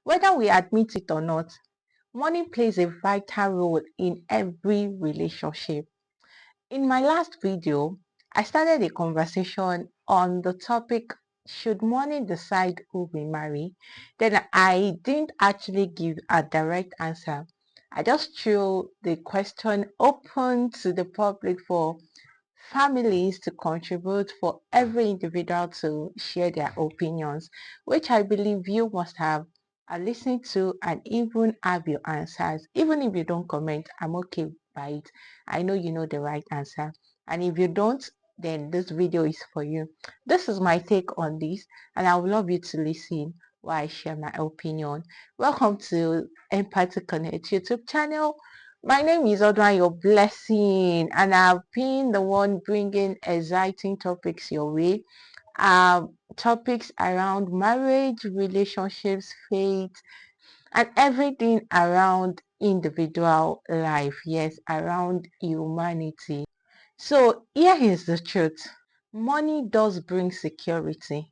Whether we admit it or not, money plays a vital role in every relationship. In my last video, I started a conversation on the topic, should money decide who we marry? Then I didn't actually give a direct answer. I just threw the question open to the public for families to contribute, for every individual to share their opinions, which I believe you must have listened to and even have your answers. Even if you don't comment, I'm okay by it. I know you know the right answer. And if you don't, then this video is for you. This is my take on this, and I would love you to listen while I share my opinion. Welcome to Empathy Connect YouTube channel. My name is Odwan, your blessing, and I've been the one bringing exciting topics your way. Topics around marriage, relationships, faith, and everything around individual life. Yes, around humanity. So here is the truth. Money does bring security.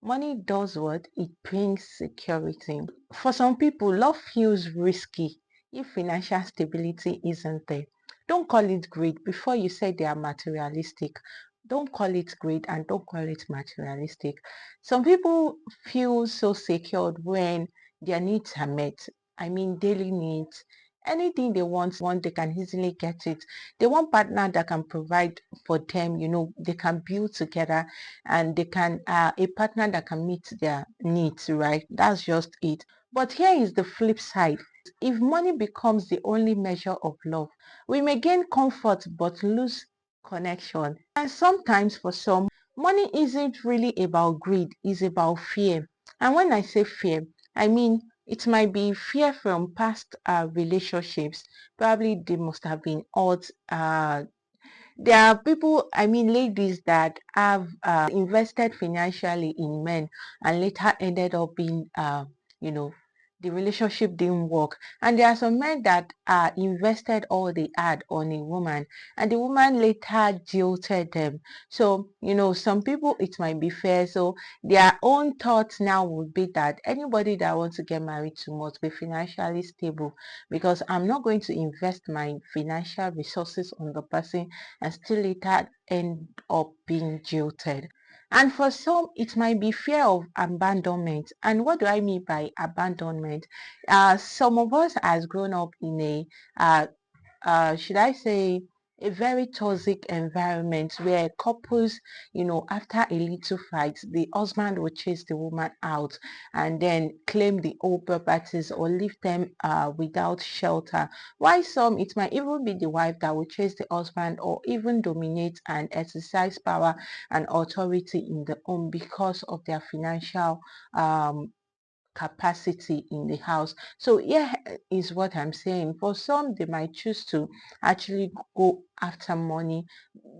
Money does what? It brings security. For some people, love feels risky if financial stability isn't there. Don't call it greed before you say they are materialistic. Don't call it greed and don't call it materialistic. Some people feel so secured when their needs are met. I mean, daily needs. Anything they want, they can easily get it. They want partner that can provide for them, they can build together and they can a partner that can meet their needs, right? That's just it. But here is the flip side. If money becomes the only measure of love, we may gain comfort but lose connection. And sometimes for some, money isn't really about greed, it's about fear. And when I say fear, I mean it might be fear from past relationships. Probably they must have been hurt. There are people, I mean ladies, that have invested financially in men and later ended up being, you know, the relationship didn't work. And there are some men that invested all they had on a woman and the woman later jilted them. So, some people it might be fair. So their own thoughts now would be that anybody that wants to get married to must be financially stable, because I'm not going to invest my financial resources on the person and still later end up being jilted. And for some, it might be fear of abandonment. And what do I mean by abandonment? Some of us has grown up in a uh, should I say, a very toxic environment where couples, after a little fight, the husband will chase the woman out and then claim the old properties or leave them without shelter. Why some, it might even be the wife that will chase the husband or even dominate and exercise power and authority in the home because of their financial capacity in the house. So here is what I'm saying. For some, they might choose to actually go after money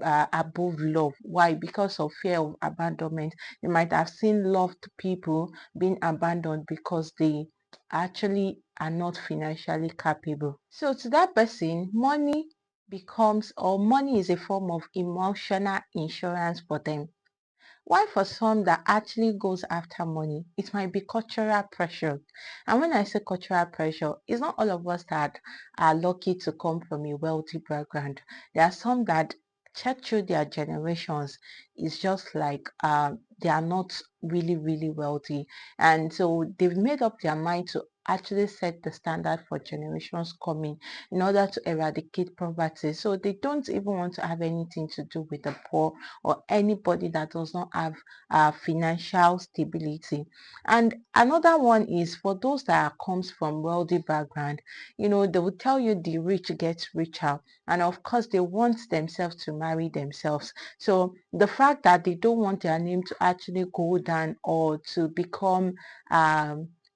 above love. Why? Because of fear of abandonment. They might have seen loved people being abandoned because they actually are not financially capable. So to that person, money is a form of emotional insurance for them. Why for some that actually goes after money, it might be cultural pressure. And when I say cultural pressure, it's not all of us that are lucky to come from a wealthy background. There are some that check through their generations. It's just like they are not really, really wealthy. And so they've made up their mind to actually set the standard for generations coming in order to eradicate poverty. So they don't even want to have anything to do with the poor or anybody that does not have financial stability. And another one is for those that comes from wealthy background, they will tell you the rich get richer, and of course they want themselves to marry themselves. So the fact that they don't want their name to actually go down or to become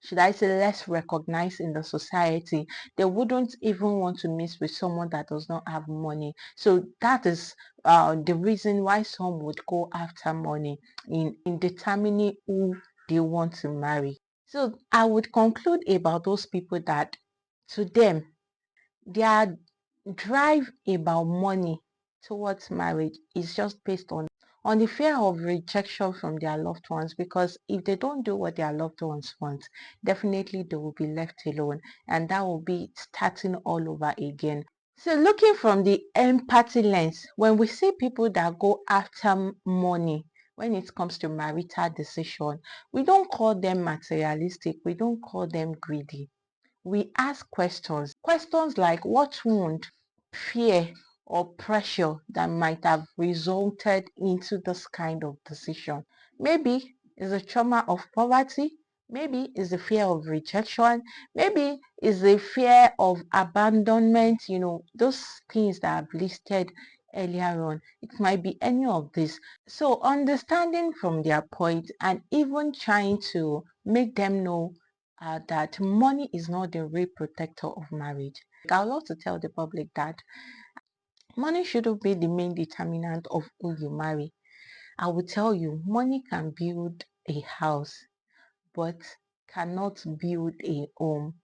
should I say less recognized in the society, they wouldn't even want to mix with someone that does not have money. So that is the reason why some would go after money in determining who they want to marry. So I would conclude about those people that to them, their drive about money towards marriage is just based on the fear of rejection from their loved ones, because if they don't do what their loved ones want, definitely they will be left alone, and that will be starting all over again. So looking from the empathy lens, when we see people that go after money when it comes to marital decision, we don't call them materialistic, we don't call them greedy. We ask questions like what wound, fear, or pressure that might have resulted into this kind of decision. Maybe it's the trauma of poverty, maybe it's the fear of rejection, maybe it's the fear of abandonment, those things that I've listed earlier on. It might be any of this. So understanding from their point and even trying to make them know that money is not the real protector of marriage. I would love to tell the public that money shouldn't be the main determinant of who you marry. I will tell you, money can build a house, but cannot build a home.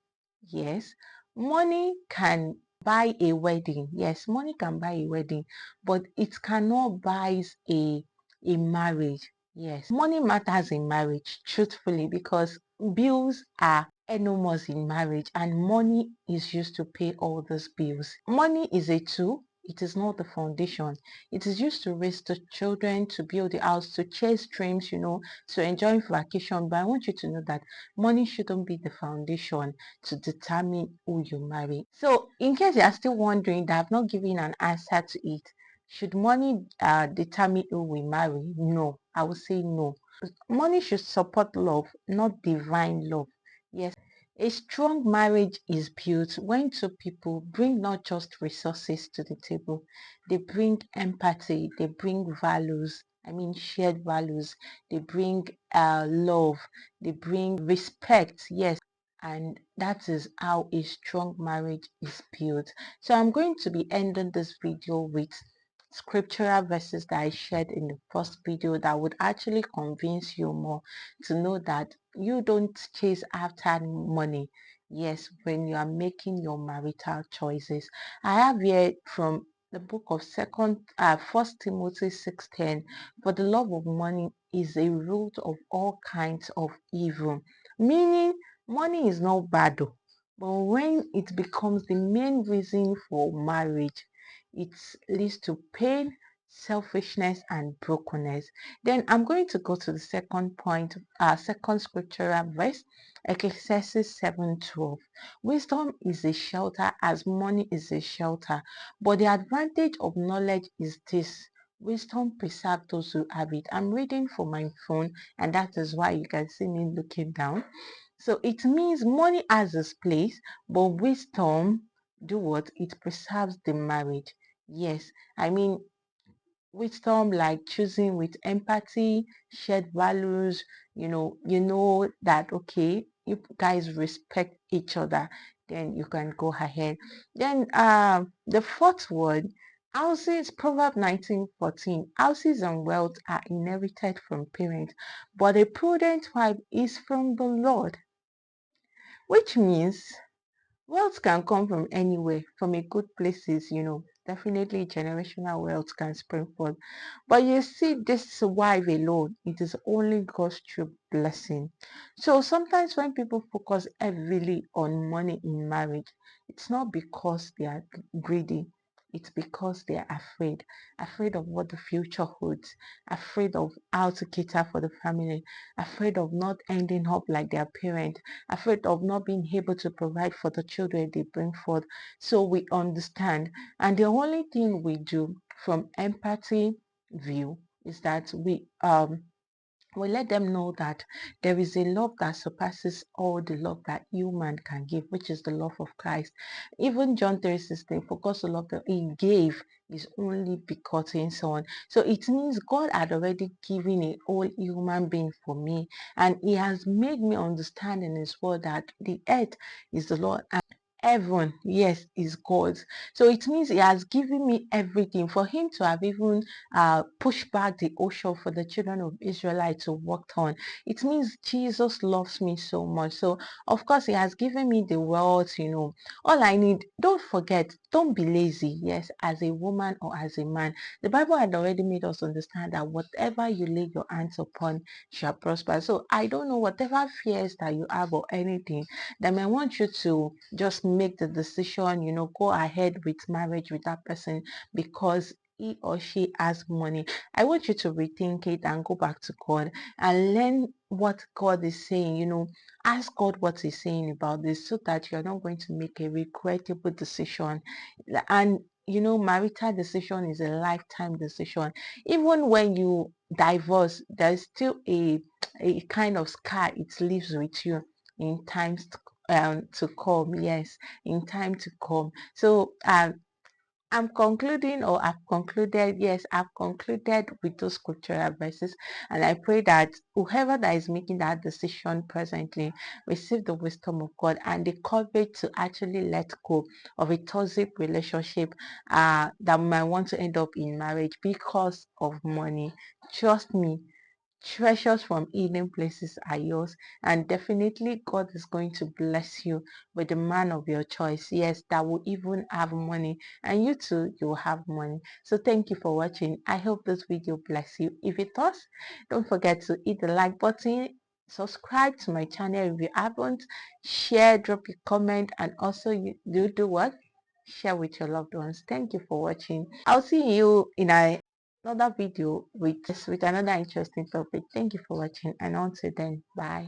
Yes, money can buy a wedding. Yes, money can buy a wedding, but it cannot buy a marriage. Yes, money matters in marriage, truthfully, because bills are enormous in marriage and money is used to pay all those bills. Money is a tool. It is not the foundation. It is used to raise the children, to build the house, to chase dreams, to enjoy vacation. But I want you to know that money shouldn't be the foundation to determine who you marry. So in case you are still wondering that I've not given an answer to it, should money determine who we marry? No, I would say no. Money should support love, not divine love. Yes, a strong marriage is built when two people bring not just resources to the table, they bring empathy, they bring values. I mean, shared values. They bring love, they bring respect. Yes, and that is how a strong marriage is built. So I'm going to be ending this video with scriptural verses that I shared in the first video that would actually convince you more to know that you don't chase after money. Yes, when you are making your marital choices. I have here from the book of First Timothy 6:10. For the love of money is a root of all kinds of evil. Meaning, money is not bad, but when it becomes the main reason for marriage, it leads to pain, selfishness, and brokenness. Then I'm going to go to the second point, second scriptural verse, Ecclesiastes 7:12. Wisdom is a shelter as money is a shelter, but the advantage of knowledge is this. Wisdom preserves those who have it. I'm reading from my phone, and that is why you can see me looking down. So it means money has its place, but wisdom do what? It preserves the marriage. Yes, I mean wisdom like choosing with empathy, shared values, you know that okay, if guys respect each other, then you can go ahead. Then the fourth one, houses, Proverb 19:14. Houses and wealth are inherited from parents, but a prudent wife is from the Lord, which means wealth can come from anywhere, from a good places. Definitely generational wealth can spring forth. But you see, this wife alone, it is only God's true blessing. So sometimes when people focus heavily on money in marriage, it's not because they are greedy. It's because they are afraid of what the future holds, afraid of how to cater for the family, afraid of not ending up like their parents, afraid of not being able to provide for the children they bring forth. So we understand. And the only thing we do from empathy view is that we let them know that there is a love that surpasses all the love that human can give, which is the love of Christ. Even John 3:16, for God so loved that he gave his only begotten son. So it means God had already given a whole human being for me, and he has made me understand in his word that the earth is the Lord heaven, yes, is God's. So it means he has given me everything. For him to have even pushed back the ocean for the children of Israelite to walk on, it means Jesus loves me so much. So of course he has given me the world. All I need, don't forget, don't be lazy. Yes, as a woman or as a man, the Bible had already made us understand that whatever you lay your hands upon shall prosper. So I don't know, whatever fears that you have or anything that may want you to just make the decision, go ahead with marriage with that person because he or she has money. I want you to rethink it and go back to God and learn what God is saying. Ask God what he's saying about this so that you're not going to make a regrettable decision. And marital decision is a lifetime decision. Even when you divorce, there's still a kind of scar it leaves with you in times to come. Yes, in time to come. So I'm concluding, or I've concluded, yes, I've concluded with those scriptural verses. And I pray that whoever that is making that decision presently receive the wisdom of God and the courage to actually let go of a toxic relationship that might want to end up in marriage because of money. Trust me, treasures from hidden places are yours, and definitely God is going to bless you with the man of your choice. Yes, that will even have money, and you too, you will have money. So thank you for watching. I hope this video bless you. If it does, don't forget to hit the like button, subscribe to my channel if you haven't, share, drop a comment, and also you do what, share with your loved ones. Thank you for watching. I'll see you in another video with another interesting topic. Thank you for watching, and until then, bye.